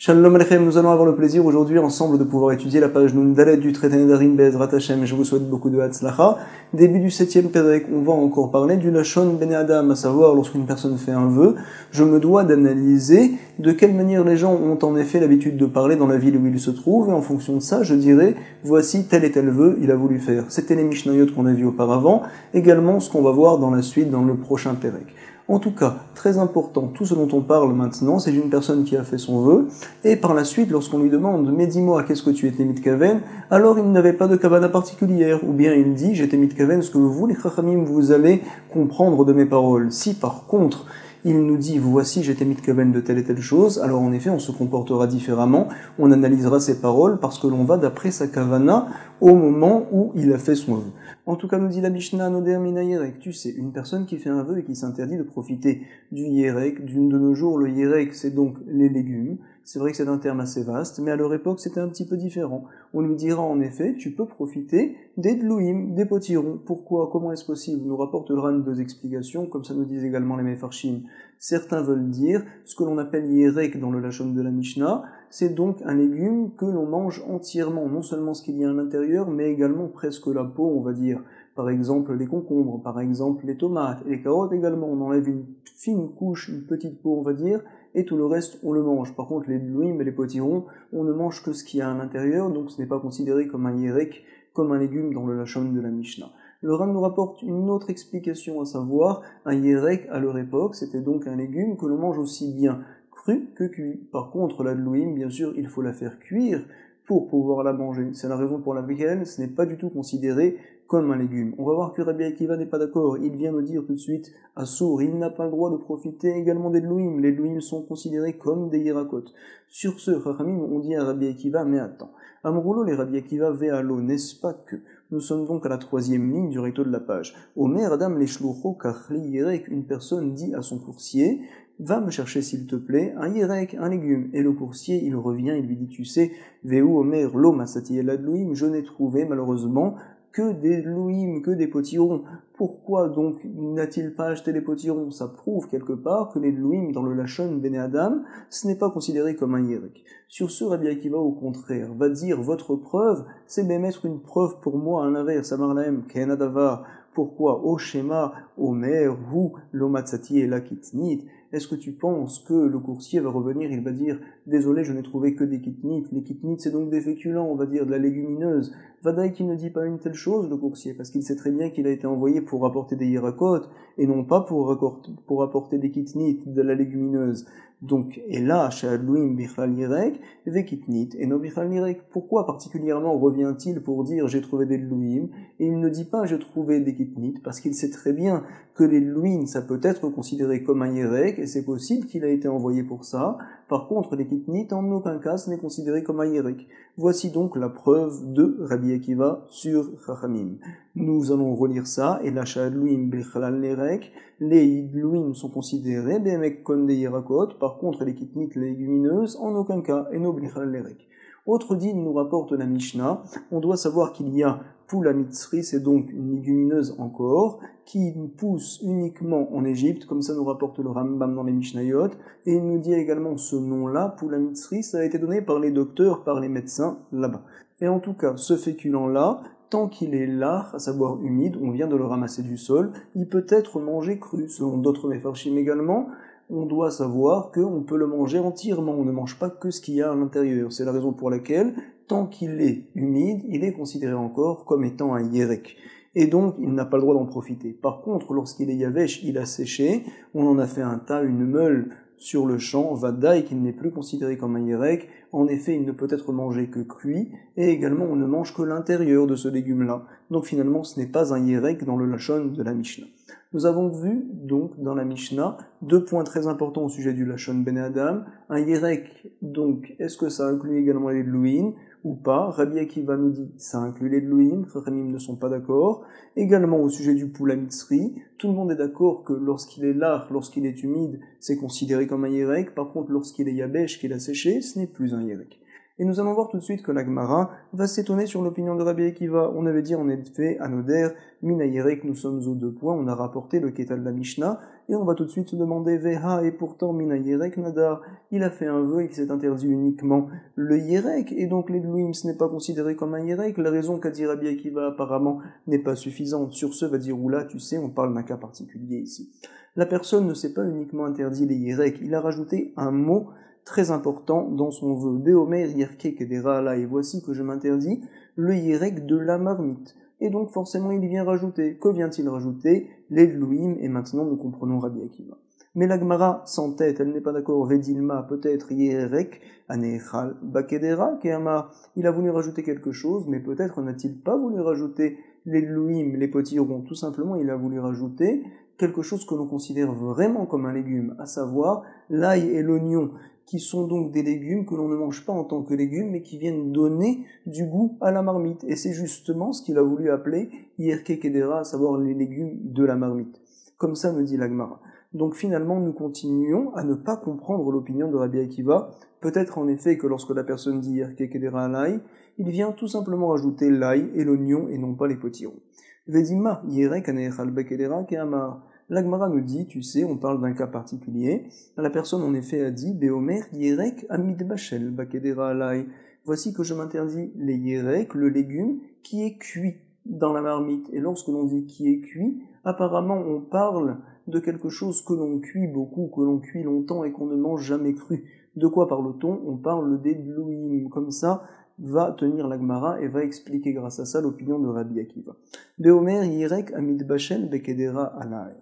Shalom Alechem, nous allons avoir le plaisir aujourd'hui ensemble de pouvoir étudier la page Nun Dalet du traité Nedarim Be'ezrat Hashem. Je vous souhaite beaucoup de Hatzlacha. Début du 7e Perek, on va encore parler du Lashon Ben Adam, à savoir lorsqu'une personne fait un vœu, je me dois d'analyser de quelle manière les gens ont en effet l'habitude de parler dans la ville où ils se trouvent, et en fonction de ça, je dirais, voici tel et tel vœu il a voulu faire. C'était les Mishnayot qu'on a vu auparavant, également ce qu'on va voir dans la suite dans le prochain Perek. En tout cas, très important, tout ce dont on parle maintenant, c'est d'une personne qui a fait son vœu, et par la suite, lorsqu'on lui demande « Mais dis-moi, qu'est-ce que tu étais mitkaven ?» alors il n'avait pas de kavana particulière, ou bien il dit « J'étais mitkaven, ce que vous, les chachamim, vous allez comprendre de mes paroles. » Si par contre, il nous dit « Voici, j'étais mitkaven de telle et telle chose », alors en effet, on se comportera différemment, on analysera ses paroles, parce que l'on va d'après sa kavana au moment où il a fait son vœu. En tout cas, nous dit la Mishnah, Noder mina yerek. Tu sais, une personne qui fait un vœu et qui s'interdit de profiter du yerek, de nos jours, le yerek, c'est donc les légumes. C'est vrai que c'est un terme assez vaste, mais à leur époque, c'était un petit peu différent. On lui dira en effet, tu peux profiter des dlouim, des potirons. Pourquoi? Comment est-ce possible? Nous rapporte le Ran 2 explications, comme ça nous disent également les Mefarshim. Certains veulent dire ce que l'on appelle yerek dans le Lashon de la Mishnah, c'est donc un légume que l'on mange entièrement, non seulement ce qu'il y a à l'intérieur, mais également presque la peau, on va dire. Par exemple les concombres, par exemple les tomates, et les carottes également, on enlève une fine couche, une petite peau, on va dire, et tout le reste, on le mange. Par contre, les dlouim et les potirons, on ne mange que ce qu'il y a à l'intérieur, donc ce n'est pas considéré comme un yerek, comme un légume dans le Lashon de la Mishnah. Le Ran nous rapporte une autre explication, à savoir, un yerek à leur époque, c'était donc un légume que l'on mange aussi bien cru que cuit. Par contre, la dlouim, bien sûr, il faut la faire cuire pour pouvoir la manger. C'est la raison pour laquelle ce n'est pas du tout considéré comme un légume. On va voir que Rabbi Akiva n'est pas d'accord. Il vient nous dire tout de suite, Assour, il n'a pas le droit de profiter également des dlouim. Les dlouim sont considérés comme des hirakot. Sur ce, Chachamim, on dit à Rabbi Akiva, mais attends. Amroulo, les Rabbi Akiva ve'alo, n'est-ce pas que nous sommes donc à la 3e ligne du recto de la page. Omer Adam les shlucho kachli yerek, une personne dit à son coursier, va me chercher s'il te plaît un yerek, un légume. Et le coursier, il revient, il lui dit, tu sais, Veu Omer lo masati el adlouim, je n'ai trouvé malheureusement que des louim, que des potirons. Pourquoi donc n'a-t-il pas acheté les potirons? Ça prouve quelque part que les louim dans le Lashon Ben Adam, ce n'est pas considéré comme un yerek. Sur ce, Rabbi Akiva, au contraire, va dire, votre preuve, c'est mettre une preuve pour moi à l'inverse, Amarlaem, Kenadavar. Pourquoi? O Shema, Omer, ou Lomatsati et la kitnit. Est-ce que tu penses que le coursier va revenir, il va dire, désolé, je n'ai trouvé que des kitnit. Les kitnit, c'est donc des féculents, on va dire, de la légumineuse. Vadaï qui ne dit pas une telle chose, le coursier, parce qu'il sait très bien qu'il a été envoyé pour apporter des hirakot, et non pas pour apporter des kitnit, de la légumineuse. Donc, et là, chez Adlouim Bichal Yirek, Vekitnit, et no Bichal Yirek. Pourquoi particulièrement revient-il pour dire j'ai trouvé des Dlouim, et il ne dit pas j'ai trouvé des Kitnit, parce qu'il sait très bien que les Dlouim, ça peut être considéré comme un Yirek, et c'est possible qu'il a été envoyé pour ça. Par contre, les Kitnit, en aucun cas, ce n'est considéré comme un Yirek. Voici donc la preuve de Rabbi Akiva sur Chachamim. Nous allons relire ça, et là, chez Adlouim Bichal Yirek, les Dlouim sont considérés des mecs comme des Yirakot, par contre les Kitnit, les légumineuses, en aucun cas, et no Bichal Lerek. Autre dit, nous rapporte la Mishnah, on doit savoir qu'il y a Poula Mitzri, c'est donc une légumineuse encore, qui pousse uniquement en Égypte, comme ça nous rapporte le Rambam dans les Mishnayot, et il nous dit également ce nom-là, Poula Mitzri, ça a été donné par les docteurs, par les médecins là-bas. Et en tout cas, ce féculent-là, tant qu'il est là, à savoir humide, on vient de le ramasser du sol, il peut être mangé cru, selon d'autres Mefarshim également. On doit savoir qu'on peut le manger entièrement, on ne mange pas que ce qu'il y a à l'intérieur. C'est la raison pour laquelle, tant qu'il est humide, il est considéré encore comme étant un yerek. Et donc, il n'a pas le droit d'en profiter. Par contre, lorsqu'il est yavesh, il a séché, on en a fait un tas, une meule sur le champ, vadaï, qu'il n'est plus considéré comme un yerek. En effet, il ne peut être mangé que cuit, et également on ne mange que l'intérieur de ce légume-là. Donc finalement, ce n'est pas un yerek dans le Lashon de la Mishnah. Nous avons vu, donc, dans la Mishnah, 2 points très importants au sujet du Lashon Ben Adam. Un yerek, donc, est-ce que ça inclut également les dlouim ou pas? Rabbi Akiva nous dit, ça inclut les dlouim, Chachamim ne sont pas d'accord. Également au sujet du Poula Mitzri, tout le monde est d'accord que lorsqu'il est lard, lorsqu'il est humide, c'est considéré comme un yerek. Par contre, lorsqu'il est yabesh, qu'il a séché, ce n'est plus un yerek. Et nous allons voir tout de suite que la Gemara va s'étonner sur l'opinion de Rabbi Akiva. On avait dit en effet, Anoder, Mina Yerek, nous sommes aux 2 points, on a rapporté le Ketal de la Mishnah, et on va tout de suite se demander Veha, et pourtant Mina Yerek Nadar, il a fait un vœu et qu'il s'est interdit uniquement le Yerek, et donc les Dlouim ce n'est pas considéré comme un Yerek. La raison qu'a dit Rabbi Akiva apparemment n'est pas suffisante. Sur ce, va dire Oula, tu sais, on parle d'un cas particulier ici. La personne ne s'est pas uniquement interdit les Yerek, il a rajouté un mot très important dans son vœu. Beomer Yerke Kedera là, et voici que je m'interdis le Yerek de la marmite. Et donc forcément il vient rajouter. Que vient-il rajouter? Les Dlouim, et maintenant nous comprenons Rabbi Akiva. Mais la Gemara s'entête, elle n'est pas d'accord. Vedilma, peut-être Yerek, Anechal, Bakedera, Keama. Il a voulu rajouter quelque chose, mais peut-être n'a-t-il pas voulu rajouter les Dlouim, les potirons. Tout simplement, il a voulu rajouter quelque chose que l'on considère vraiment comme un légume, à savoir l'ail et l'oignon, qui sont donc des légumes que l'on ne mange pas en tant que légumes, mais qui viennent donner du goût à la marmite. Et c'est justement ce qu'il a voulu appeler Yerke Kedera, à savoir les légumes de la marmite. Comme ça me dit la Gemara. Donc finalement, nous continuons à ne pas comprendre l'opinion de Rabbi Akiva. Peut-être en effet que lorsque la personne dit Yerke Kedera l'ail, il vient tout simplement rajouter l'ail et l'oignon et non pas les potirons. Vedima, Yerek Anechal Bakedera Keamar. L'Agmara nous dit, tu sais, on parle d'un cas particulier. La personne en effet a dit, Beomer Yerek Amid Bachel Bakedera Alai. Voici que je m'interdis les Yerek, le légume qui est cuit dans la marmite. Et lorsque l'on dit qui est cuit, apparemment on parle de quelque chose que l'on cuit beaucoup, que l'on cuit longtemps et qu'on ne mange jamais cru. De quoi parle-t-on? On parle des Dlouim. Comme ça, va tenir la Gemara et va expliquer grâce à ça l'opinion de Rabbi Akiva. Beomer Yerek Amid Bachel Bakedera Alai.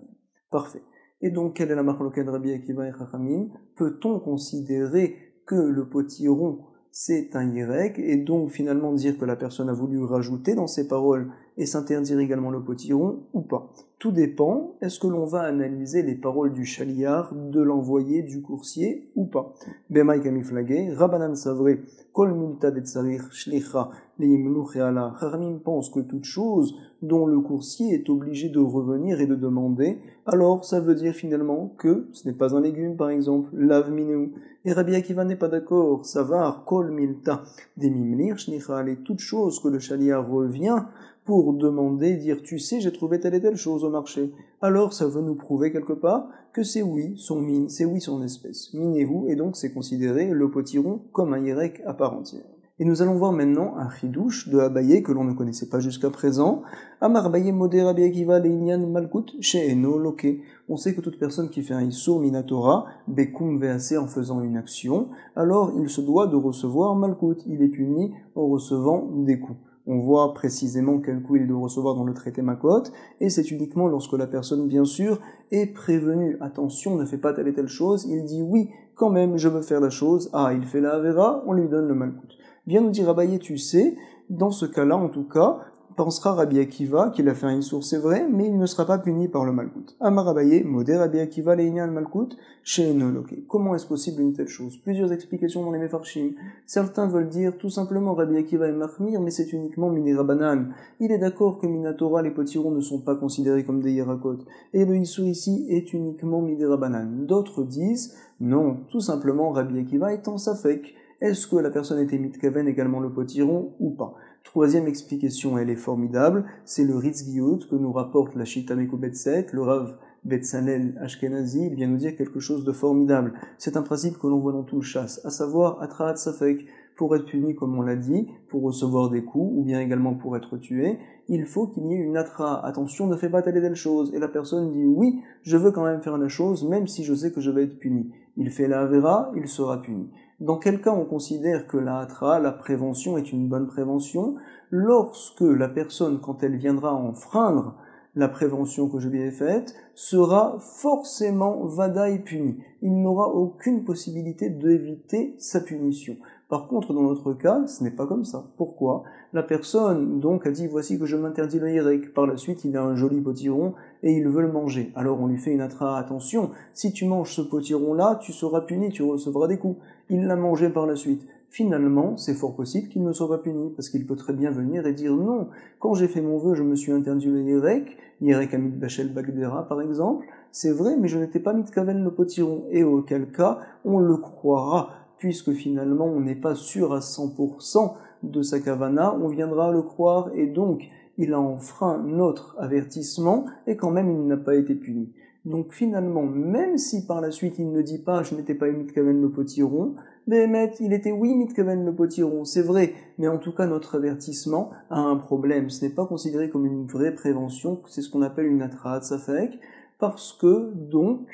Parfait. Et donc, quelle est la marloquette de Rabbi Akiva et Chachamim? Peut-on considérer que le potiron, c'est un Yerek, et donc finalement dire que la personne a voulu rajouter dans ses paroles et s'interdire également le potiron, ou pas? Tout dépend, est-ce que l'on va analyser les paroles du chaliar, de l'envoyé, du coursier, ou pas? Bemaï kamiflagé, Rabbanan savré, kol milta detsarir shlicha, leimluch ala. Chachamim pense que toute chose dont le coursier est obligé de revenir et de demander, alors ça veut dire finalement que ce n'est pas un légume par exemple, lav mineu. Et Rabbi Akiva n'est pas d'accord, savar kol milta demimlir shlicha, et toute chose que le chaliar revient pour demander, dire tu sais j'ai trouvé telle et telle chose au marché. Alors ça veut nous prouver quelque part que c'est oui son mine, c'est oui son espèce. Minehu, et donc c'est considéré le potiron comme un yerek à part entière. Et nous allons voir maintenant un chidouche de Abaye que l'on ne connaissait pas jusqu'à présent. Amar Abaye modé Rabbi Akiva leinian malkut she'eno loke. On sait que toute personne qui fait un issour minatora, bekum vease en faisant une action, alors il se doit de recevoir malkut. Il est puni en recevant des coups. On voit précisément quel coup il doit recevoir dans le traité Makot, et c'est uniquement lorsque la personne, bien sûr, est prévenue. Attention, ne fais pas telle et telle chose. Il dit oui, quand même, je veux faire la chose. Ah, il fait la avera, on lui donne le malkout. Bien nous dire Abaye, tu sais, dans ce cas-là, en tout cas, pensera Rabbi Akiva qu'il a fait un issour, c'est vrai, mais il ne sera pas puni par le malkout. Amar Abaye, modé Rabbi Akiva leinian malkout, she'eno loke. Comment est-ce possible une telle chose? Plusieurs explications dans les Mefarshim. Certains veulent dire tout simplement Rabbi Akiva est machmir, mais c'est uniquement minirabanan. Il est d'accord que minatora, les potirons ne sont pas considérés comme des yerakot. Et le issour ici est uniquement minirabanan. D'autres disent, non, tout simplement Rabbi Akiva est en safek. Est-ce que la personne était mitkaven également le potiron ou pas? Troisième explication, elle est formidable, c'est le Ritz Giyut que nous rapporte la Shita Meko Betset, le Rav Betzalel Ashkenazi, il vient nous dire quelque chose de formidable. C'est un principe que l'on voit dans tout le chasse, à savoir Atraat Safek. Pour être puni, comme on l'a dit, pour recevoir des coups, ou bien également pour être tué, il faut qu'il y ait une atra. Attention, ne fais pas telle et telle chose. Et la personne dit oui, je veux quand même faire la chose, même si je sais que je vais être puni. Il fait la avera, il sera puni. Dans quel cas on considère que la atra, la prévention, est une bonne prévention? Lorsque la personne, quand elle viendra enfreindre la prévention que je lui ai faite, sera forcément vadaï puni. Il n'aura aucune possibilité d'éviter sa punition. Par contre, dans notre cas, ce n'est pas comme ça. Pourquoi? La personne, donc, a dit, voici que je m'interdis le yerek. Par la suite, il a un joli potiron et il veut le manger. Alors, on lui fait une atra. Attention, si tu manges ce potiron-là, tu seras puni, tu recevras des coups. Il l'a mangé par la suite. Finalement, c'est fort possible qu'il ne soit pas puni, parce qu'il peut très bien venir et dire non. Quand j'ai fait mon vœu, je me suis interdit le yerek Amit Bachel Bagdera, par exemple. C'est vrai, mais je n'étais pas mitkaven le potiron. Et auquel cas, on le croira. Puisque finalement on n'est pas sûr à 100% de sa kavana, on viendra le croire et donc il a enfreint notre avertissement et quand même il n'a pas été puni. Donc finalement, même si par la suite il ne dit pas je n'étais pas mitkaven le potiron, Béhémet, il était oui mitkaven le potiron, c'est vrai, mais en tout cas notre avertissement a un problème. Ce n'est pas considéré comme une vraie prévention, c'est ce qu'on appelle une atraat safek, parce que donc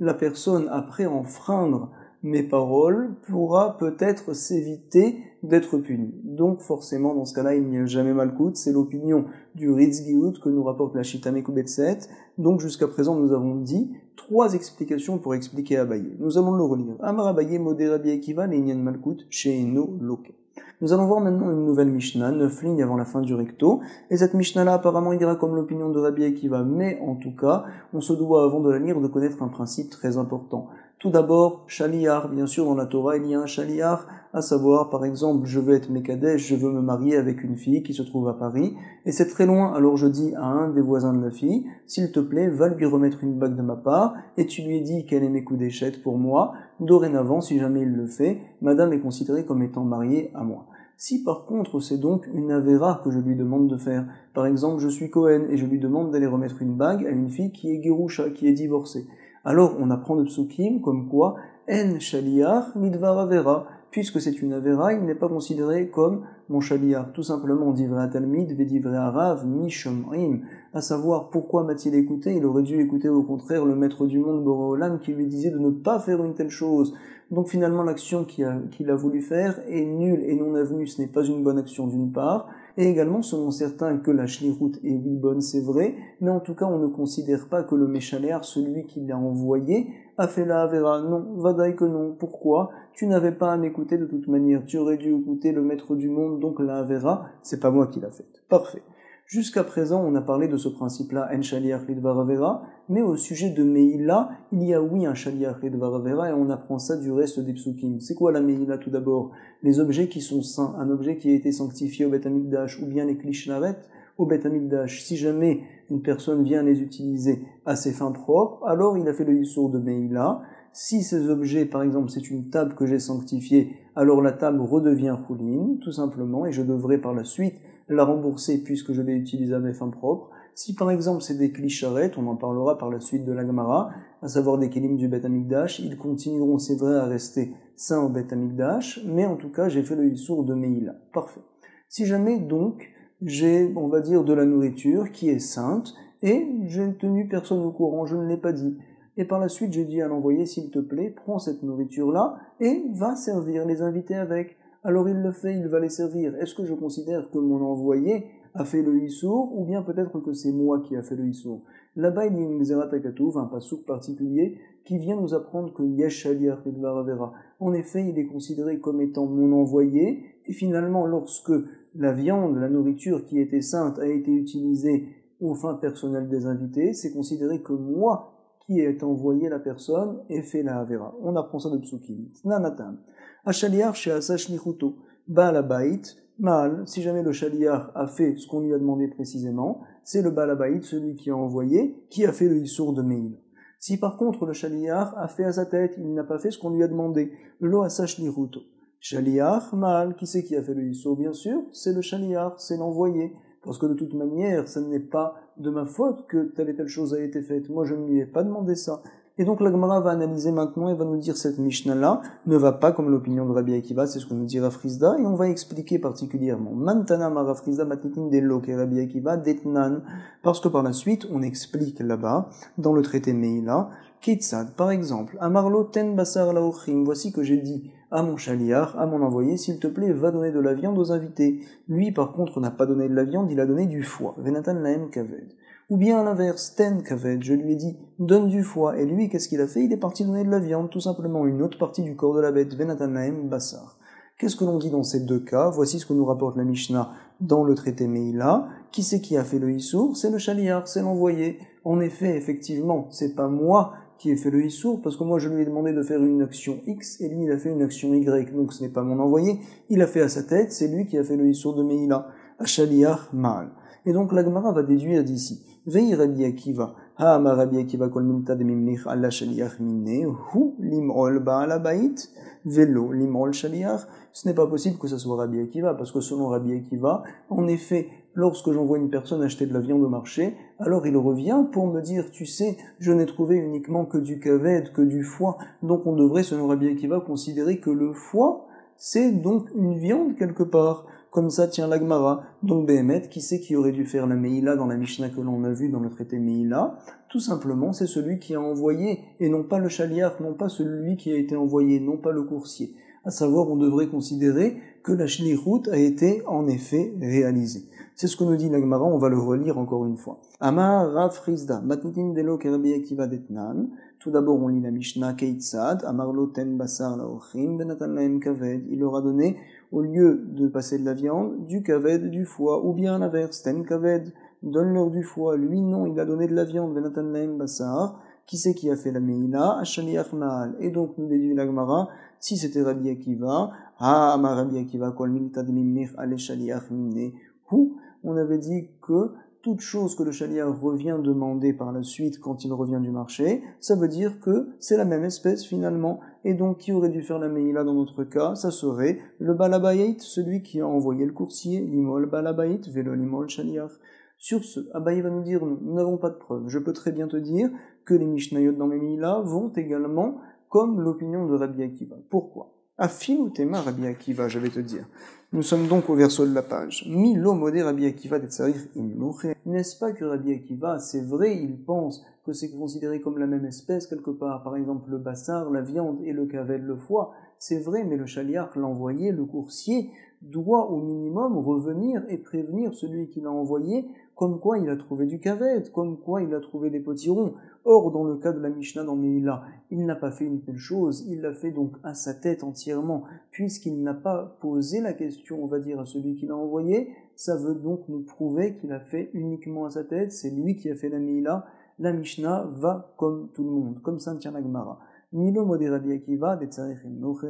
la personne après enfreindre mes paroles pourra peut-être s'éviter d'être punie. Donc forcément dans ce cas-là il n'y a jamais malkout, c'est l'opinion du Ritzgiout que nous rapporte la Shita Mekubetset. Donc jusqu'à présent nous avons dit 3 explications pour expliquer Abaye. Nous allons le relire. Amar Abaye modé Rabbi Akiva l'Inyan Malkout Sheino Loke. Nous allons voir maintenant une nouvelle Mishnah, 9 lignes avant la fin du recto, et cette Mishnah-là apparemment il dira comme l'opinion de Rabbi Akiva, mais en tout cas, on se doit avant de la lire de connaître un principe très important. Tout d'abord, Shaliar, bien sûr dans la Torah il y a un Shaliar, à savoir par exemple je veux être Mekadesh, je veux me marier avec une fille qui se trouve à Paris, et c'est très loin, alors je dis à un des voisins de la fille, s'il te plaît, va lui remettre une bague de ma part, et tu lui dis qu'elle est mes coups d'échette pour moi, dorénavant si jamais il le fait, madame est considérée comme étant mariée à moi. Si par contre c'est donc une avéra que je lui demande de faire, par exemple je suis Cohen et je lui demande d'aller remettre une bague à une fille qui est Gerusha, qui est divorcée, alors on apprend de Psukim comme quoi En Shaliach Midvar Avera, puisque c'est une Avera, il n'est pas considéré comme mon Shaliach. Tout simplement, Divrei Talmid, Vedivrei Arav, Mishomrim, à savoir pourquoi m'a-t-il écouté? Il aurait dû écouter au contraire le maître du monde, Boréolam, qui lui disait de ne pas faire une telle chose. Donc finalement, l'action qu'il a voulu faire est nulle et non avenue, ce n'est pas une bonne action d'une part, et également selon certains que la shlichut est oui bonne, c'est vrai, mais en tout cas on ne considère pas que le méchaléar, celui qui l'a envoyé, a fait la avera. Non, vadaï que non. Pourquoi? Tu n'avais pas à m'écouter de toute manière, tu aurais dû écouter le maître du monde, donc la avera, c'est pas moi qui l'a faite. Parfait. Jusqu'à présent, on a parlé de ce principe-là, en shaliach lidvar avera, mais au sujet de Meïla, il y a oui un shaliach lidvar avera, et on apprend ça du reste des psukim. C'est quoi la Meïla tout d'abord? Les objets qui sont saints, un objet qui a été sanctifié au Beth Amikdash, ou bien les klishnaret au Beth Amikdash. Si jamais une personne vient les utiliser à ses fins propres, alors il a fait le yissour de Meïla. Si ces objets, par exemple, c'est une table que j'ai sanctifiée, alors la table redevient choulin, tout simplement, et je devrais par la suite la rembourser puisque je l'ai utilisée à mes fins propres. Si par exemple c'est des klisharet, on en parlera par la suite de la Gemara, à savoir des kelim du Beth Amikdash, ils continueront, c'est vrai, à rester saints au Beth Amikdash, mais en tout cas j'ai fait le yissour de Meïla. Parfait. Si jamais donc j'ai, on va dire, de la nourriture qui est sainte, et j'ai tenu personne au courant, je ne l'ai pas dit, et par la suite j'ai dit à l'envoyé, s'il te plaît, prends cette nourriture-là, et va servir les invités avec. Alors il le fait, il va les servir. Est-ce que je considère que mon envoyé a fait le Issour, ou bien peut-être que c'est moi qui a fait le Issour? Là-bas, il y a une Xerat Akatouv, un pasouk particulier, qui vient nous apprendre que Yesh Shaliach Lidvar Avera. En effet, il est considéré comme étant mon envoyé, et finalement, lorsque la viande, la nourriture qui était sainte a été utilisée aux fins personnelles des invités, c'est considéré que moi, qui ai envoyé la personne, ai fait la Avera. On apprend ça de Psukim. Nanatam. Ashaliar she'asa shlichuto, Baal Habayit, Maal, si jamais le Shaliar a fait ce qu'on lui a demandé précisément, c'est le Baal Habayit, celui qui a envoyé, qui a fait le Issour de Meïl. Si par contre le Shaliar a fait à sa tête, il n'a pas fait ce qu'on lui a demandé, Lo asa shlichuto. Shaliar, Maal, qui c'est qui a fait le Issour? Bien sûr, c'est le Shaliar, c'est l'envoyé. Parce que de toute manière, ce n'est pas de ma faute que telle et telle chose a été faite. Moi, je ne lui ai pas demandé ça. Et donc la Gemara va analyser maintenant et va nous dire cette Mishnah-là ne va pas comme l'opinion de Rabbi Akiva, c'est ce que nous dit Rafrizda, et on va expliquer particulièrement. Mantana ma Rafrizda matitin delo ke Rabbi Akiva detnan, parce que par la suite on explique là-bas, dans le traité Meïla, Ketsad, par exemple, Amarlo ten basar laochim, voici que j'ai dit à mon chaliar, à mon envoyé, s'il te plaît, va donner de la viande aux invités. Lui, par contre, n'a pas donné de la viande, il a donné du foie. Venatan laem kaved. Ou bien à l'inverse, ten kaved, je lui ai dit, donne du foie. Et lui, qu'est-ce qu'il a fait? Il est parti donner de la viande, tout simplement une autre partie du corps de la bête. Venatan laem basar. Qu'est-ce que l'on dit dans ces deux cas? Voici ce que nous rapporte la Mishnah dans le traité Meïla. Qui c'est qui a fait le Issour? C'est le chaliar, c'est l'envoyé. En effet, effectivement, c'est pas moi qui ai fait le Issour, parce que moi je lui ai demandé de faire une action X, et lui il a fait une action Y, donc ce n'est pas mon envoyé, il a fait à sa tête, c'est lui qui a fait le Issour de Meïla, Ashaliach Ma'al. Et donc la Gemara va déduire d'ici, Vei Rabbi Akiva, Ha'amar Rabbi Akiva kol milta de mimlich alla Shaliach minne, hu lim'ol ba'al habayit, velo lim'ol Shaliach. Ce n'est pas possible que ce soit Rabbi Akiva, parce que selon Rabbi Akiva, en effet, lorsque j'envoie une personne acheter de la viande au marché, alors il revient pour me dire, tu sais, je n'ai trouvé uniquement que du kaved, que du foie, donc on devrait, selon Rabbi Akiva, considérer que le foie, c'est donc une viande quelque part. Comme ça tient la Gemara. Donc Béhémet, qui c'est qui aurait dû faire la Meïla dans la Mishnah que l'on a vue dans le traité Meïla? Tout simplement, c'est celui qui a envoyé, et non pas le chaliach, non pas celui qui a été envoyé, non pas le coursier. À savoir, on devrait considérer que la shlichut a été en effet réalisée. C'est ce que nous dit la Gemara, on va le relire encore une fois. Amar Rav Frizda, matnitin delo Rabbi Akiva detnan. Tout d'abord, on lit la Mishnah Keitzad, Amar lo ten basar laochin, benatan lahem kaved. Il leur a donné, au lieu de passer de la viande, du kaved, du foie, ou bien l'inverse, ten kaved, donne-leur du foie. Lui, non, il a donné de la viande, benatan lahem basar. Qui c'est qui a fait la Meïla? Ashaliach Ma'al. Et donc, nous déduit la Gemara, si c'était Rabbi Akiva, Amar Rabbi Akiva, kol milta de mimnech ale shaliach mimne. On avait dit que toute chose que le shaliach revient demander par la suite quand il revient du marché, ça veut dire que c'est la même espèce finalement. Et donc, qui aurait dû faire la Meïla dans notre cas? Ça serait le Balabayit, celui qui a envoyé le coursier, l'imol Balabayit, velo l'imol shaliach. Sur ce, Abaye va nous dire, nous n'avons pas de preuves. Je peux très bien te dire que les Mishnayot dans mes Meïla vont également comme l'opinion de Rabbi Akiva. Pourquoi? Afilou tema Rabbi Akiva, je vais te dire. Nous sommes donc au verso de la page. Milo modé Rabbi Akiva d'Etzarir imlouche. N'est-ce pas que Rabbi Akiva, c'est vrai, il pense que c'est considéré comme la même espèce quelque part. Par exemple, le bassar, la viande et le kaved, le foie. C'est vrai, mais le chaliach, l'envoyé, le coursier, doit au minimum revenir et prévenir celui qui l'a envoyé, comme quoi il a trouvé du kaved, comme quoi il a trouvé des potirons. Or, dans le cas de la Mishnah dans Meïla, il n'a pas fait une telle chose, il l'a fait donc à sa tête entièrement, puisqu'il n'a pas posé la question, on va dire, à celui qui l'a envoyé. Ça veut donc nous prouver qu'il a fait uniquement à sa tête, c'est lui qui a fait la Meïla. La Mishnah va comme tout le monde, comme ça tient la Gemara. Milo modé Rabbi Akiva d'Etzarech imlouche.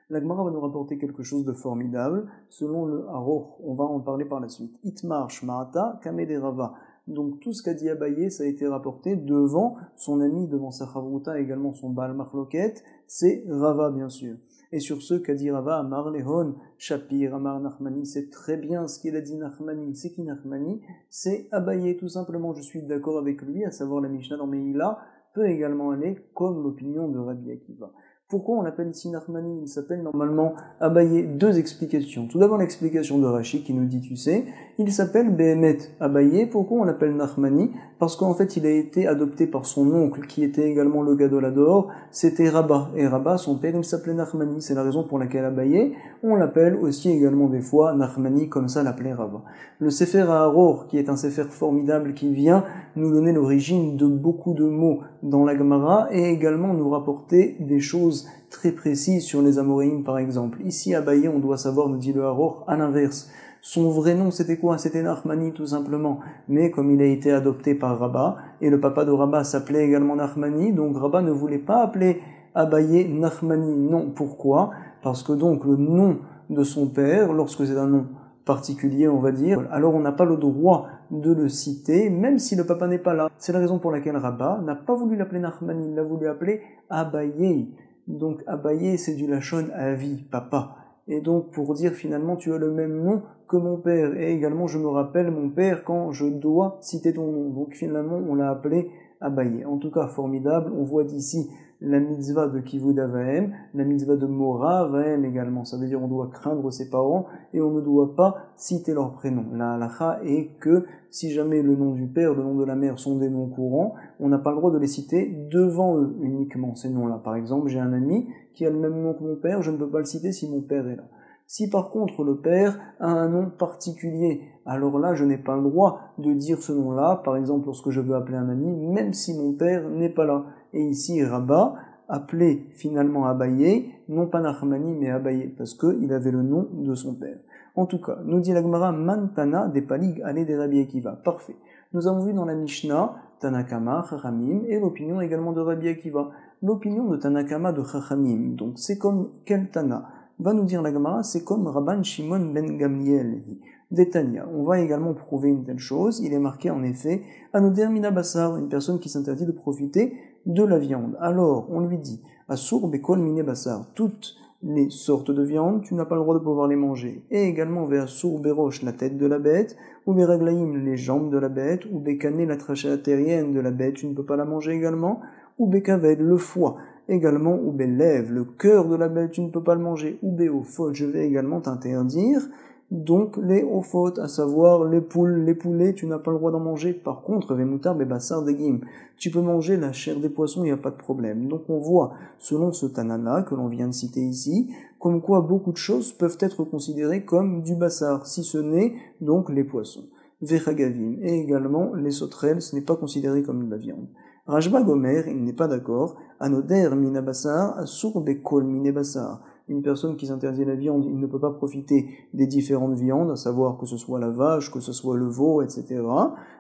La Gemara va nous rapporter quelque chose de formidable, selon le Haroch, on va en parler par la suite. Itmar Shma'ata Kameh Rava. Donc tout ce qu'a dit Abaye, ça a été rapporté devant son ami, devant sa Chavruta, également son Baal Marloket, c'est Rava bien sûr. Et sur ce qu'a dit Rava, Amar Lehon, Shapir, Amar Nachmani, c'est très bien ce qu'il a dit Nachmani. C'est qui Nachmani? C'est Abaye, tout simplement, je suis d'accord avec lui, à savoir la Mishnah dans Meïla, peut également aller comme l'opinion de Rabbi Akiva. Pourquoi on l'appelle ici Nachmani? Il s'appelle normalement Abaye. Deux explications. Tout d'abord l'explication de Rashi qui nous dit, tu sais, il s'appelle Béhémet Abaye. Pourquoi on l'appelle Nachmani? Parce qu'en fait il a été adopté par son oncle qui était également le Gadolador, c'était Rabba. Et Rabba, son père, il s'appelait Nachmani. C'est la raison pour laquelle Abaye, on l'appelle aussi également des fois Nachmani, comme ça l'appelait Rabba. Le Sefer Aharor, qui est un Sefer formidable qui vient nous donner l'origine de beaucoup de mots dans la Gemara et également nous rapporter des choses très précises sur les Amoréim par exemple. Ici Abaye, on doit savoir, nous dit le Aharor, à l'inverse. Son vrai nom c'était quoi? C'était Nachmani tout simplement. Mais comme il a été adopté par Rabba, et le papa de Rabba s'appelait également Nachmani, donc Rabba ne voulait pas appeler Abaye Nachmani. Non, pourquoi? Parce que donc le nom de son père, lorsque c'est un nom particulier, on va dire, alors on n'a pas le droit de le citer, même si le papa n'est pas là. C'est la raison pour laquelle Rabba n'a pas voulu l'appeler Nachmani, il l'a voulu appeler Abaye. Donc Abaye, c'est du Lachon Avi, papa. Et donc pour dire finalement tu as le même nom que mon père, et également je me rappelle mon père quand je dois citer ton nom. Donc finalement on l'a appelé Abaye. En tout cas formidable, on voit d'ici la mitzvah de Kivud Avahem, la mitzvah de Mora Avahem également. Ça veut dire on doit craindre ses parents et on ne doit pas citer leur prénom. La halacha est que si jamais le nom du père, le nom de la mère sont des noms courants, on n'a pas le droit de les citer devant eux uniquement, ces noms-là. Par exemple, j'ai un ami qui a le même nom que mon père, je ne peux pas le citer si mon père est là. Si par contre le père a un nom particulier, alors là je n'ai pas le droit de dire ce nom-là, par exemple lorsque je veux appeler un ami, même si mon père n'est pas là. Et ici Rabba appelait finalement Abaye, non pas Nachmani mais Abaye, parce qu'il avait le nom de son père. En tout cas, nous dit la Gemara, Mantana des Palig allez des Rabbi Akiva. Parfait. Nous avons vu dans la Mishnah, Tanakama, Chachamim, et l'opinion également de Rabbi Akiva. L'opinion de Tanakama de Chachamim, donc c'est comme quel Tana? Va nous dire la Gemara, c'est comme Rabban Shimon ben Gamliel d'Etania. On va également prouver une telle chose. Il est marqué en effet, Anoder mina basar, une personne qui s'interdit de profiter de la viande. Alors, on lui dit, Asur bekol mine basar, toute les sortes de viande, tu n'as pas le droit de pouvoir les manger. Et également ve'asur berosh, la tête de la bête, ou beraglaïm, les jambes de la bête, ou bekané, la trachée artérienne de la bête, tu ne peux pas la manger également, ou bekaved, le foie, également, ou belev, le cœur de la bête, tu ne peux pas le manger, ou beofot, je vais également t'interdire. Donc les ophot, à savoir les poules, les poulets, tu n'as pas le droit d'en manger. Par contre, vemutar bebassar degim, tu peux manger la chair des poissons, il n'y a pas de problème. Donc on voit, selon ce tanana que l'on vient de citer ici, comme quoi beaucoup de choses peuvent être considérées comme du bassar, si ce n'est donc les poissons. Vechagavim, et également les sauterelles, ce n'est pas considéré comme de la viande. Rajba Gomer, il n'est pas d'accord. Anoder mina bassar, asur bekol mine bassar. Une personne qui s'interdit la viande, il ne peut pas profiter des différentes viandes, à savoir que ce soit la vache, que ce soit le veau, etc.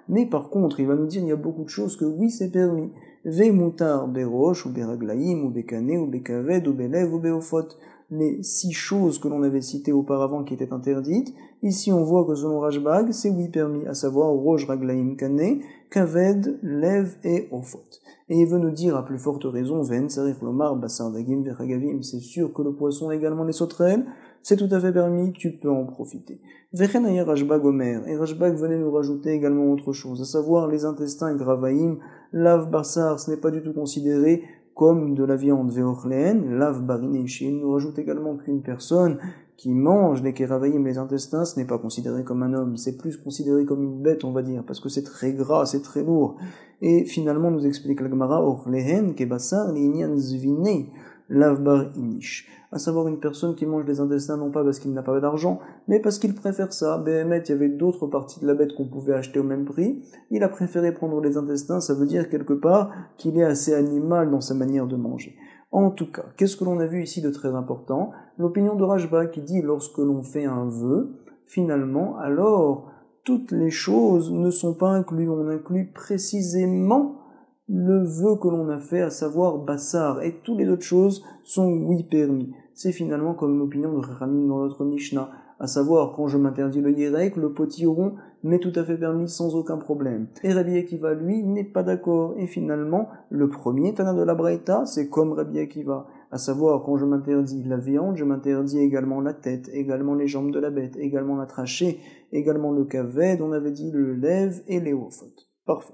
Mais par contre, il va nous dire il y a beaucoup de choses que oui, c'est permis. Ve mutar berosh, ou beraglaïm, ou bekane, ou bekaved, ou belev, ou beofot. Les 6 choses que l'on avait citées auparavant qui étaient interdites, ici on voit que selon Rajbag, c'est oui permis, à savoir rosh raglaïm kane, kaved, lev et ofot. Et il veut nous dire à plus forte raison, ven sarif lomar basar dagim vechagavim, c'est sûr que le poisson également les sauterelles, c'est tout à fait permis, tu peux en profiter. Vechenaya Rajbag Omer, et Rajbag venait nous rajouter également autre chose, à savoir les intestins gravaïm, lav basar, ce n'est pas du tout considéré comme de la viande veochléenne, lav barinéché, il nous rajoute également qu'une personne qui mange les keravaïm, les intestins, ce n'est pas considéré comme un homme, c'est plus considéré comme une bête, on va dire, parce que c'est très gras, c'est très lourd. Et finalement, nous explique la Gemara, orlehen kebassar l'inyan zvine, lavbar inish. À savoir une personne qui mange les intestins non pas parce qu'il n'a pas d'argent, mais parce qu'il préfère ça. Béhémet, il y avait d'autres parties de la bête qu'on pouvait acheter au même prix. Il a préféré prendre les intestins, ça veut dire quelque part qu'il est assez animal dans sa manière de manger. En tout cas, qu'est-ce que l'on a vu ici de très important? L'opinion de Rajba qui dit lorsque l'on fait un vœu, finalement, alors toutes les choses ne sont pas incluses. On inclut précisément le vœu que l'on a fait, à savoir Bassar, et toutes les autres choses sont oui permis. C'est finalement comme l'opinion de Ramim dans notre Mishnah, à savoir quand je m'interdis le Yerek, le potiron m'est tout à fait permis sans aucun problème. Et Rabbi Akiva, lui, n'est pas d'accord. Et finalement, le premier Tana de la Braïta, c'est comme Rabbi Akiva, à savoir quand je m'interdis la viande, je m'interdis également la tête, également les jambes de la bête, également la trachée, également le kaved, on avait dit le lève et les ofot. Parfait.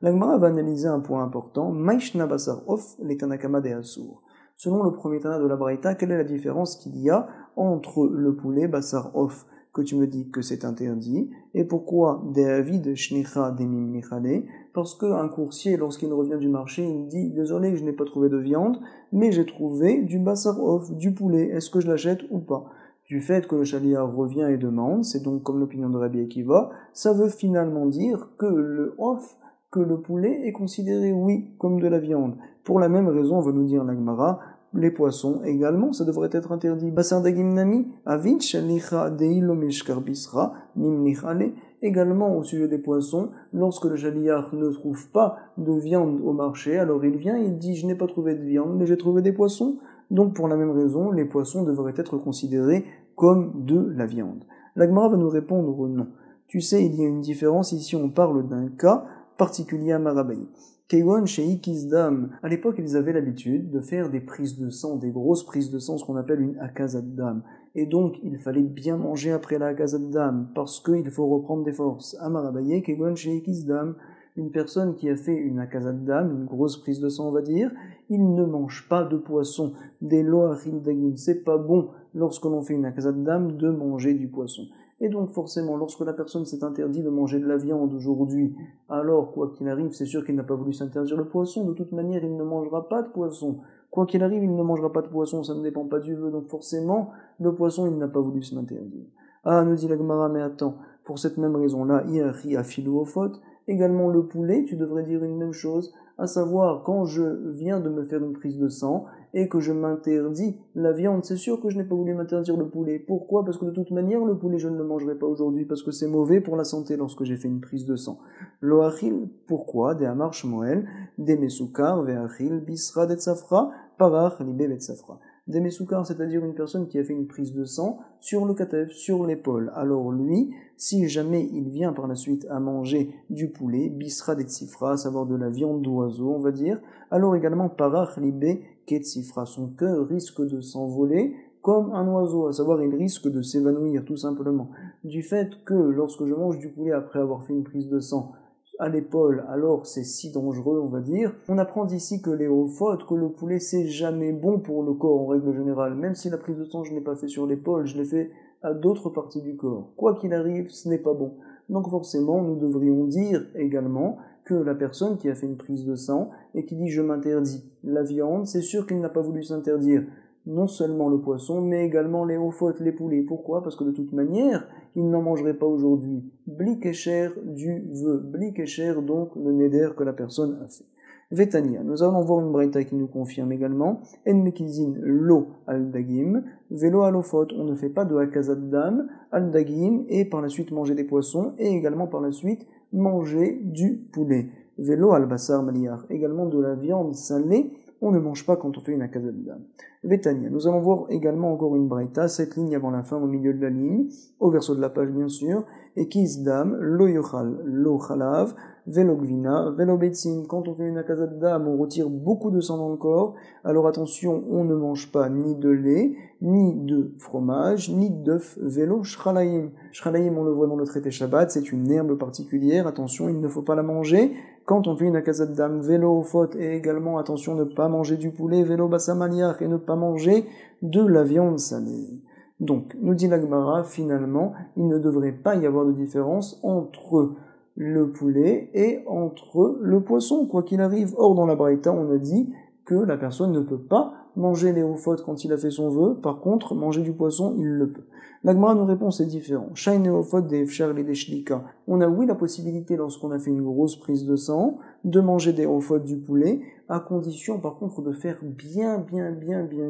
La Gemara va analyser un point important. Maishna basar of les tanakama de asur. Selon le premier tana de la Braïta, quelle est la différence qu'il y a entre le poulet basar of que tu me dis que c'est interdit, et pourquoi des avid shnicha demim nichale? Parce qu'un coursier, lorsqu'il revient du marché, il dit désolé, je n'ai pas trouvé de viande, mais j'ai trouvé du basar of, du poulet. Est-ce que je l'achète ou pas? Du fait que le chaliar revient et demande, c'est donc comme l'opinion de Rabbi Akiva, ça veut finalement dire que le off, que le poulet est considéré, oui, comme de la viande. Pour la même raison, on va nous dire la Gemara, les poissons également, ça devrait être interdit. Basar dagim nami, avin shalicha deilo mishkar bisra, nim nichale. Également, au sujet des poissons, lorsque le chaliar ne trouve pas de viande au marché, alors il vient, il dit, je n'ai pas trouvé de viande, mais j'ai trouvé des poissons. Donc, pour la même raison, les poissons devraient être considérés comme de la viande. La Gemara va nous répondre non. Tu sais, il y a une différence, ici on parle d'un cas particulier à Marabaï. Kegon chez Dam, à l'époque ils avaient l'habitude de faire des prises de sang, des grosses prises de sang, ce qu'on appelle une akazat dam. Et donc il fallait bien manger après la akazat dam, parce qu'il faut reprendre des forces. À Marabaï, Kegon chez Dam, une personne qui a fait une akazat dam, une grosse prise de sang on va dire, il ne mange pas de poisson. Des loachim dagim, c'est pas bon lorsque l'on fait une akazat dam de manger du poisson. Et donc forcément, lorsque la personne s'est interdit de manger de la viande aujourd'hui, alors quoi qu'il arrive, c'est sûr qu'il n'a pas voulu s'interdire le poisson, de toute manière il ne mangera pas de poisson. Quoi qu'il arrive, il ne mangera pas de poisson, ça ne dépend pas du vœu, donc forcément, le poisson il n'a pas voulu se l'interdire. Ah, nous dit la Gemara, mais attends, pour cette même raison-là, Iari afilou ofot, également le poulet, tu devrais dire une même chose, à savoir quand je viens de me faire une prise de sang et que je m'interdis la viande, c'est sûr que je n'ai pas voulu m'interdire le poulet. Pourquoi? Parce que de toute manière, le poulet, je ne le mangerai pas aujourd'hui parce que c'est mauvais pour la santé lorsque j'ai fait une prise de sang. Loachil, pourquoi? Des amar shmoel, des mesukar, veachil, bisra, det safra, parach, libé, bet safra. Des mesukar, c'est-à-dire une personne qui a fait une prise de sang sur le katef, sur l'épaule. Alors lui, si jamais il vient par la suite à manger du poulet, bisra det sifra, à savoir de la viande d'oiseau, on va dire, alors également parach libé ketsifra, son cœur risque de s'envoler comme un oiseau, à savoir il risque de s'évanouir tout simplement. Du fait que lorsque je mange du poulet après avoir fait une prise de sang à l'épaule, alors c'est si dangereux, on va dire. On apprend d'ici que les fautes, que le poulet c'est jamais bon pour le corps en règle générale. Même si la prise de sang je l'ai pas fait sur l'épaule, je l'ai fait à d'autres parties du corps. Quoi qu'il arrive, ce n'est pas bon. Donc forcément, nous devrions dire également que la personne qui a fait une prise de sang et qui dit je m'interdis la viande, c'est sûr qu'il n'a pas voulu s'interdire non seulement le poisson, mais également les fautes, les poulets. Pourquoi? Parce que de toute manière, il n'en mangerait pas aujourd'hui. Bli kesher du vœu. Bli kesher, donc le neder que la personne a fait. Vetania, nous allons voir une braïta qui nous confirme également. En mekizin lo al dagim, velo alofot, on ne fait pas de hakazat dam al dagim, et par la suite manger des poissons, et également par la suite manger du poulet. Velo al basar maliar, également de la viande salée, on ne mange pas quand on fait une hakazat dam. Vetania, nous allons voir également encore une braïta, cette ligne avant la fin, au milieu de la ligne, au verso de la page bien sûr, et kizdam, lo yochal, lo chalav, velo gvina, velo betzim. Quand on fait une hakazat dam, on retire beaucoup de sang dans le corps, alors attention, on ne mange pas ni de lait, ni de fromage, ni d'œuf, velo shchalaim. Shchalaim, on le voit dans le traité Shabbat, c'est une herbe particulière, attention, il ne faut pas la manger. Quand on fait une hakazat dam, vélo faute, et également, attention, ne pas manger du poulet, vélo bassamaniach, et ne pas manger de la viande salée. Donc, nous dit la Gemara, finalement, il ne devrait pas y avoir de différence entre le poulet et entre le poisson, quoi qu'il arrive. Or, dans la Braïta, on a dit que la personne ne peut pas manger les néophotes quand il a fait son vœu, par contre, manger du poisson, il le peut. La Gemara nous répond, c'est différent. Shai néophote des fchar les deshlika. On a oui la possibilité, lorsqu'on a fait une grosse prise de sang, de manger des néophotes du poulet, à condition, par contre, de faire bien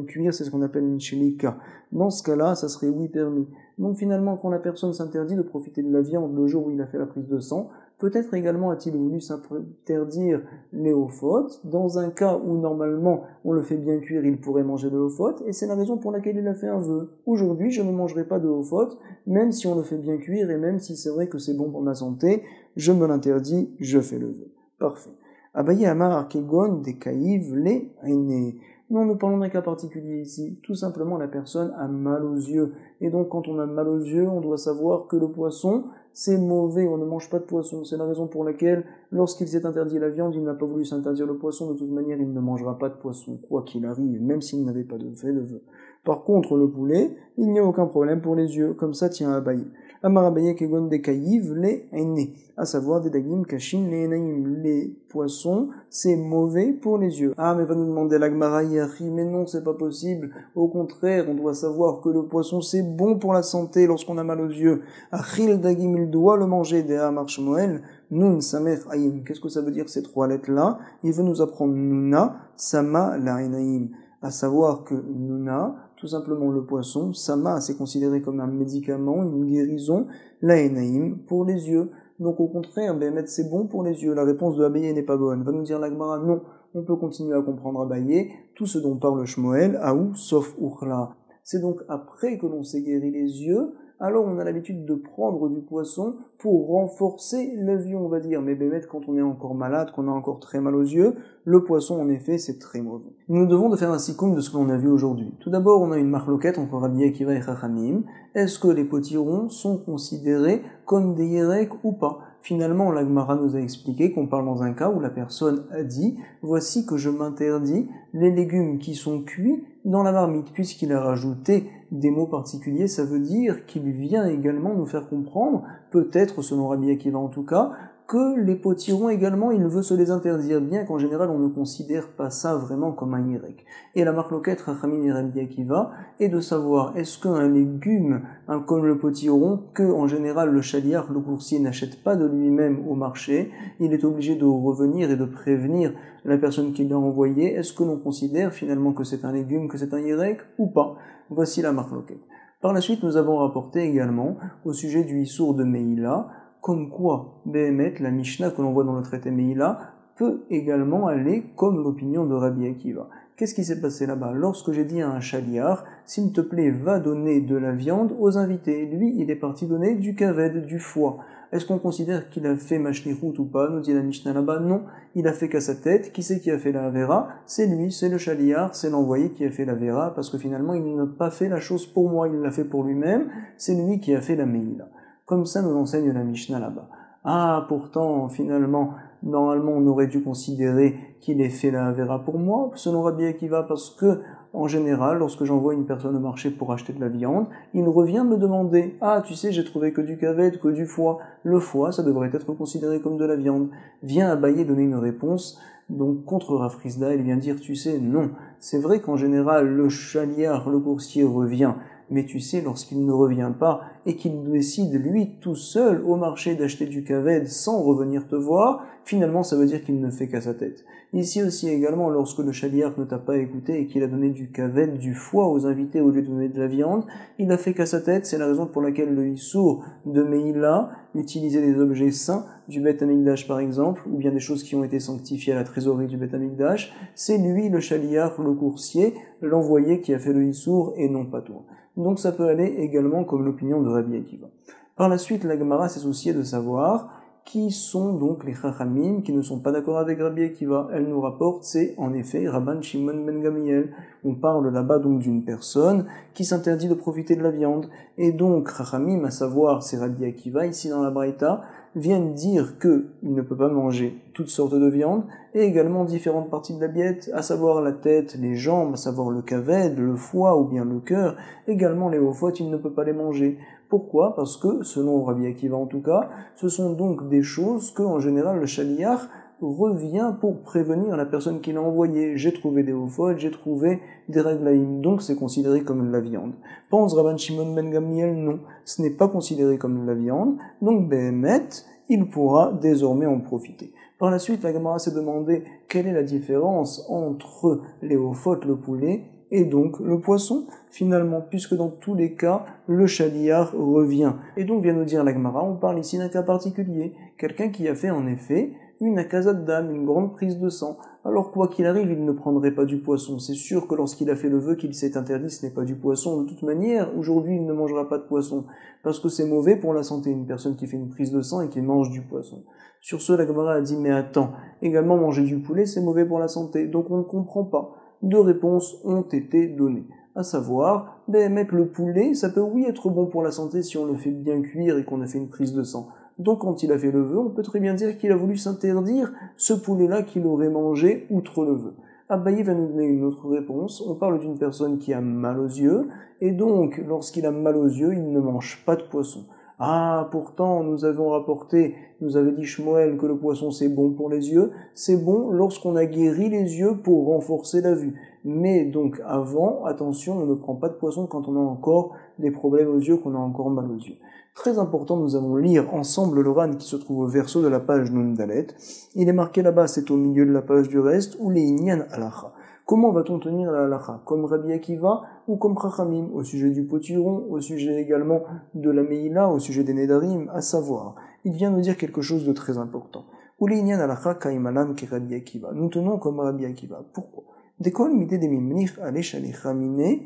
cuire, c'est ce qu'on appelle une shlika. Dans ce cas-là, ça serait oui permis. Donc finalement, quand la personne s'interdit de profiter de la viande le jour où il a fait la prise de sang, peut-être également a-t-il voulu s'interdire les néophotes, dans un cas où normalement on le fait bien cuire, il pourrait manger de néophotes, et c'est la raison pour laquelle il a fait un vœu. Aujourd'hui, je ne mangerai pas de néophotes, même si on le fait bien cuire, et même si c'est vrai que c'est bon pour ma santé, je me l'interdis, je fais le vœu. Parfait. Abaye Amar Arkegon des Kaïv les aînés. Non, nous parlons d'un cas particulier ici. Tout simplement, la personne a mal aux yeux. Et donc, quand on a mal aux yeux, on doit savoir que le poisson, c'est mauvais. On ne mange pas de poisson. C'est la raison pour laquelle, lorsqu'il s'est interdit la viande, il n'a pas voulu s'interdire le poisson. De toute manière, il ne mangera pas de poisson, quoi qu'il arrive, même s'il n'avait pas fait le vœu. Par contre, le poulet, il n'y a aucun problème pour les yeux. Comme ça, tient Abaye. Amar Abaye Kegon des Kaïv les aînés. À savoir des dagim kashin les enaim. Les poissons, c'est mauvais pour les yeux. Ah, mais va nous demander la Gemara Yachi, mais non, c'est pas possible. Au contraire, on doit savoir que le poisson, c'est bon pour la santé lorsqu'on a mal aux yeux. Achil dagim, il doit le manger, des Amar Shmuel. Nun, Samer, Aïm. Qu'est-ce que ça veut dire ces trois lettres-là? Il veut nous apprendre Nuna, Sama, la Enaim. À savoir que Nuna, tout simplement le poisson, Sama, c'est considéré comme un médicament, une guérison, la Enaim, pour les yeux. Donc au contraire, Béhémet c'est bon pour les yeux. La réponse de Abaye n'est pas bonne. Va nous dire la Gemara, non, on peut continuer à comprendre Abaye, tout ce dont parle Shmuel, Aou, sauf Uchla. C'est donc après que l'on s'est guéri les yeux, alors on a l'habitude de prendre du poisson pour renforcer la vue, on va dire. Mais Béhémet, quand on est encore malade, qu'on a encore très mal aux yeux, le poisson, en effet, c'est très mauvais. Nous devons de faire un sikoum de ce que l'on a vu aujourd'hui. Tout d'abord, on a une marloquette entre Rabbi Akiva et Chachamim. Est-ce que les potirons sont considérés comme des yerek ou pas? Finalement, la Gemara nous a expliqué qu'on parle dans un cas où la personne a dit « Voici que je m'interdis les légumes qui sont cuits dans la marmite », puisqu'il a rajouté des mots particuliers, ça veut dire qu'il vient également nous faire comprendre, peut-être selon Rabbi Akiva en tout cas, que les potirons également, il veut se les interdire, bien qu'en général on ne considère pas ça vraiment comme un yerek. Et la marloquette Chachamim et Rabbi Akiva est de savoir est-ce qu'un légume, comme le potiron, que en général le chaliar, le coursier n'achète pas de lui-même au marché, il est obligé de revenir et de prévenir la personne qui l'a envoyé, est-ce que l'on considère finalement que c'est un légume, que c'est un yerek ou pas? Voici la marloquette. Par la suite, nous avons rapporté également au sujet du Issour de Meïla, comme quoi Béhémet, la Mishnah que l'on voit dans le traité Meïla, peut également aller comme l'opinion de Rabbi Akiva. Qu'est-ce qui s'est passé là-bas? Lorsque j'ai dit à un chaliar, s'il te plaît, va donner de la viande aux invités. Lui, il est parti donner du kaved, du foie. Est-ce qu'on considère qu'il a fait mashlichut ou pas? Nous dit la Mishnah là-bas, non, il a fait qu'à sa tête. Qui c'est qui a fait la avera? C'est lui, c'est le shaliar, c'est l'envoyé qui a fait la avera, parce que finalement il n'a pas fait la chose pour moi, il l'a fait pour lui-même, c'est lui qui a fait la meïla. Comme ça nous enseigne la Mishnah là-bas. Ah, pourtant, finalement, normalement on aurait dû considérer qu'il ait fait la avera pour moi, selon Rabbi Akiva, parce que en général, lorsque j'envoie une personne au marché pour acheter de la viande, il revient me demander « Ah, tu sais, j'ai trouvé que du kaved, que du foie. Le foie, ça devrait être considéré comme de la viande. » Vient Abaye donner une réponse, donc contre Rav Rizda, il vient dire « Tu sais, non. C'est vrai qu'en général, le chaliar, le coursier revient, mais tu sais, lorsqu'il ne revient pas et qu'il décide lui tout seul au marché d'acheter du kaved sans revenir te voir, finalement ça veut dire qu'il ne fait qu'à sa tête. Ici aussi également, lorsque le chaliar ne t'a pas écouté et qu'il a donné du kaved, du foie aux invités au lieu de donner de la viande, il a fait qu'à sa tête, c'est la raison pour laquelle le issour de Meïla, utiliser des objets saints, du Beth Amikdash par exemple, ou bien des choses qui ont été sanctifiées à la trésorerie du Beth Amikdash, c'est lui le chaliar, le coursier, l'envoyé qui a fait le issour et non pas toi. Donc ça peut aller également comme l'opinion de Rabbi Akiva. Par la suite, la Gemara s'est souciée de savoir qui sont donc les Chachamim qui ne sont pas d'accord avec Rabbi Akiva. Elle nous rapporte, c'est en effet Rabban Shimon ben Gamliel. On parle là-bas donc d'une personne qui s'interdit de profiter de la viande. Et donc Chachamim, à savoir c'est Rabbi Akiva, ici dans la Braïta, viennent dire qu'il ne peut pas manger toutes sortes de viande et également différentes parties de la diète, à savoir la tête, les jambes, à savoir le kaved, le foie ou bien le cœur, également les hauts-foites, il ne peut pas les manger. Pourquoi? Parce que, selon Rabbi Akiva en tout cas, ce sont donc des choses que, en général, le shaliach revient pour prévenir la personne qui l'a envoyé. J'ai trouvé des hauts-foites, j'ai trouvé des raglaïm, donc c'est considéré comme de la viande. Pense Rabban Shimon ben Gamliel, non, ce n'est pas considéré comme de la viande, donc Behemet, il pourra désormais en profiter. Par la suite, la Gemara s'est demandé quelle est la différence entre les hauts-foites, le poulet, et donc le poisson, finalement, puisque dans tous les cas, le chaliar revient. Et donc vient nous dire la Gemara, on parle ici d'un cas particulier, quelqu'un qui a fait en effet une akazat d'âme, une grande prise de sang. Alors quoi qu'il arrive, il ne prendrait pas du poisson. C'est sûr que lorsqu'il a fait le vœu qu'il s'est interdit, ce n'est pas du poisson. De toute manière, aujourd'hui, il ne mangera pas de poisson, parce que c'est mauvais pour la santé, une personne qui fait une prise de sang et qui mange du poisson. Sur ce, la Gemara a dit, mais attends, également manger du poulet, c'est mauvais pour la santé, donc on ne comprend pas. Deux réponses ont été données. À savoir, mettre le poulet, ça peut oui être bon pour la santé si on le fait bien cuire et qu'on a fait une prise de sang. Donc quand il a fait le vœu, on peut très bien dire qu'il a voulu s'interdire ce poulet-là qu'il aurait mangé outre le vœu. Abaye va nous donner une autre réponse. On parle d'une personne qui a mal aux yeux, et donc lorsqu'il a mal aux yeux, il ne mange pas de poisson. Ah, pourtant, nous avons rapporté, nous avait dit Shmuel que le poisson c'est bon pour les yeux, c'est bon lorsqu'on a guéri les yeux pour renforcer la vue. Mais donc avant, attention, on ne prend pas de poisson quand on a encore des problèmes aux yeux, qu'on a encore mal aux yeux. Très important, nous allons lire ensemble le Ran qui se trouve au verso de la page Nun Dalet. Il est marqué là-bas, c'est au milieu de la page du reste, où les Inyan Halacha. Comment va-t-on tenir la halacha? Comme Rabbi Akiva ou comme Chachamim? Au sujet du potiron, au sujet également de la Meïla, au sujet des Nedarim, à savoir. Il vient nous dire quelque chose de très important. Ou les Inyan halacha kaimalan ke Rabbi Akiva. Nous tenons comme Rabbi Akiva. Pourquoi? Dekol midé des mimnich ale shalichamine.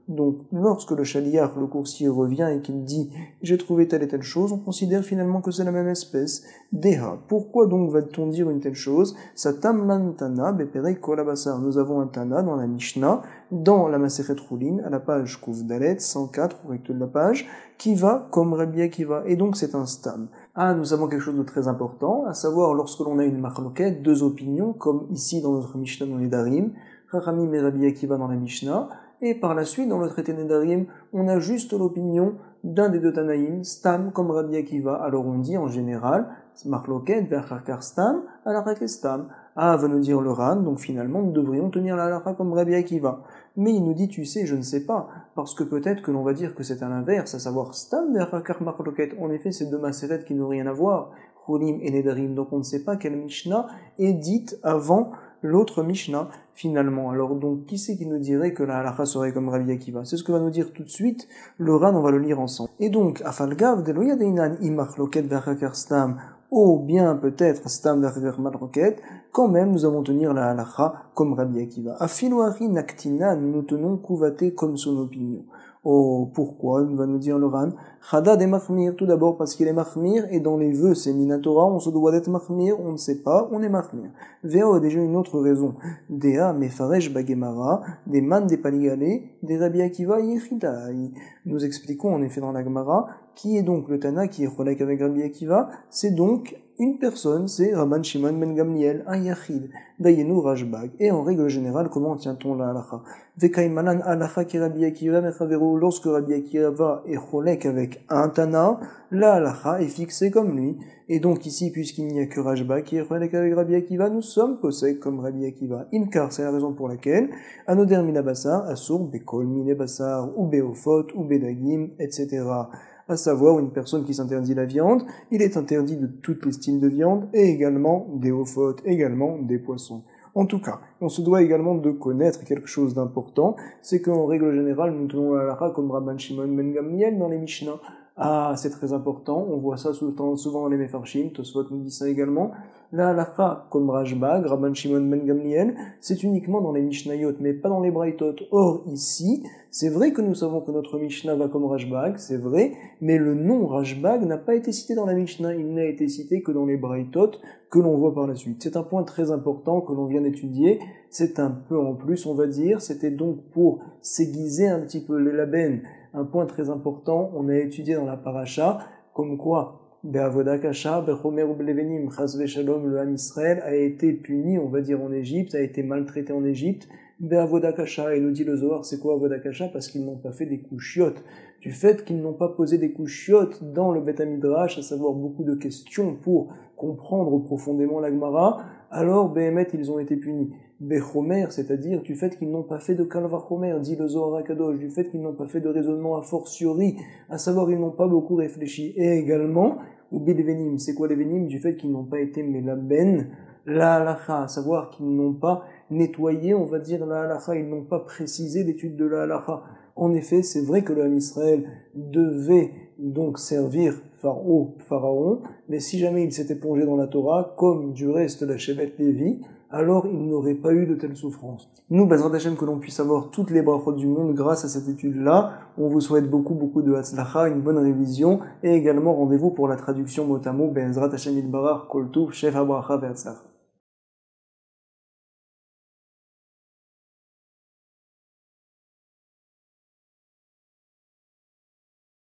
Donc, lorsque le chaliar, le coursier, revient et qu'il dit « j'ai trouvé telle et telle chose », on considère finalement que c'est la même espèce. Deha. Pourquoi donc va-t-on dire une telle chose? Satam lan tana beperei kol habasar. Nous avons un tana dans la Mishnah, dans la Masechet Choulin, à la page Kouf Dalet, 104, au recto de la page, qui va comme Rabbi Akiva. Et donc c'est un stam. Ah, nous avons quelque chose de très important, à savoir lorsque l'on a une marloquette, deux opinions, comme ici dans notre Mishnah dans les Darim, Chachamim et Rabbi Akiva dans la Mishnah, et par la suite, dans le traité Nedarim, on a juste l'opinion d'un des deux Tanaïm, Stam, comme Rabbi Akiva. Alors on dit en général, Marloket, Verchakar Stam, Alachak Stam. Ah, va nous dire le Ran, donc finalement nous devrions tenir la halakha comme Rabbi Akiva. Mais il nous dit, tu sais, je ne sais pas, parce que peut-être que l'on va dire que c'est à l'inverse, à savoir Stam, Verchakar Marloket. En effet, c'est deux Maseret qui n'ont rien à voir, Cholim et Nedarim, donc on ne sait pas quelle Mishnah est dite avant l'autre Mishnah, finalement. Alors donc, qui c'est qui nous dirait que la halakha serait comme Rabbi Akiva? C'est ce que va nous dire tout de suite le Ran, on va le lire ensemble. Et donc, Afalgav de loyadeinan imach loket verchakar stam, ou bien peut-être stam verchakar malroket, quand même nous avons tenir la halakha comme Rabbi Akiva. Afiloari naktina, nous tenons kouvaté comme son opinion. Oh, pourquoi? Va nous dire le Ran. Chada des machmir, tout d'abord parce qu'il est machmir, et dans les vœux, c'est minatora, on se doit d'être machmir, on ne sait pas, on est machmir. Véo a déjà une autre raison. Dea mefaresh bagemara, des man des paligale, des Rabbi Akiva yichidai. Nous expliquons en effet dans la Gemara, qui est donc le Tana qui est cholek avec Rabbi Akiva, c'est donc une personne, c'est Rabban Shimon ben Gamliel, un yachid, dayenu rashbag. Et en règle générale, comment tient-on la halacha? Vekaimanan halacha ki Rabbi Akiva mechaveru, lorsque Rabbi Akiva est cholek avec un Tana, la halacha est fixée comme lui. Et donc ici, puisqu'il n'y a que Rashbag qui est cholek avec Rabbi Akiva, nous sommes possèdés comme Rabbi Akiva. Imkar, c'est la raison pour laquelle, anoder mina basar, asur bekol mine basar, ou beofot, ou bedagim, etc. À savoir une personne qui s'interdit la viande, il est interdit de toutes les styles de viande, et également des ophotes, également des poissons. En tout cas, on se doit également de connaître quelque chose d'important, c'est qu'en règle générale, nous tenons la halakha comme Rabban Shimon ben Gamliel dans les Mishnah. Ah, c'est très important, on voit ça souvent dans les Mefarshim, Tosfot nous dit ça également. La halakha comme Rashbag, Rabban Shimon ben Gamliel, c'est uniquement dans les Mishnayot, mais pas dans les Braitot. Or, ici, c'est vrai que nous savons que notre Mishnah va comme Rashbag, c'est vrai, mais le nom Rashbag n'a pas été cité dans la Mishnah, il n'a été cité que dans les Braitot, que l'on voit par la suite. C'est un point très important que l'on vient d'étudier, c'est un peu en plus, on va dire, c'était donc pour s'aiguiser un petit peu les labènes. Un point très important, on a étudié dans la paracha, comme quoi, Be'avoda kasha, be'chomer ou blevenim, chas ve'shalom, le Ham Israël a été puni, on va dire en Égypte, a été maltraité en Égypte, Be'avoda kasha, et nous dit le Zohar, c'est quoi avoda kasha? Parce qu'ils n'ont pas fait des couchiotes. Du fait qu'ils n'ont pas posé des couchiotes dans le Beth Midrash, à savoir beaucoup de questions pour comprendre profondément la Gemara, alors Behemet, ils ont été punis. Bechomer, c'est-à-dire du fait qu'ils n'ont pas fait de kalvachomer, dit le Zohar HaKadosh, du fait qu'ils n'ont pas fait de raisonnement a fortiori, à savoir ils n'ont pas beaucoup réfléchi, et également, ou bilvenim, c'est quoi les venim? Du fait qu'ils n'ont pas été melaben, la halacha, à savoir qu'ils n'ont pas nettoyé, on va dire, la halacha, ils n'ont pas précisé l'étude de la halacha. En effet, c'est vrai que le Ham Israël devait donc servir Pharaon, mais si jamais il s'était plongé dans la Torah, comme du reste la Shevet Lévi, alors il n'aurait pas eu de telles souffrances. Nous, Bezrat Hashem, que l'on puisse avoir toutes les brachot du monde grâce à cette étude-là. On vous souhaite beaucoup de hatzlacha, une bonne révision, et également rendez-vous pour la traduction mot à mot, Bezrat Hashem Yitbarach, Kol Tuv, Shef HaBracha Ve'hatzlach.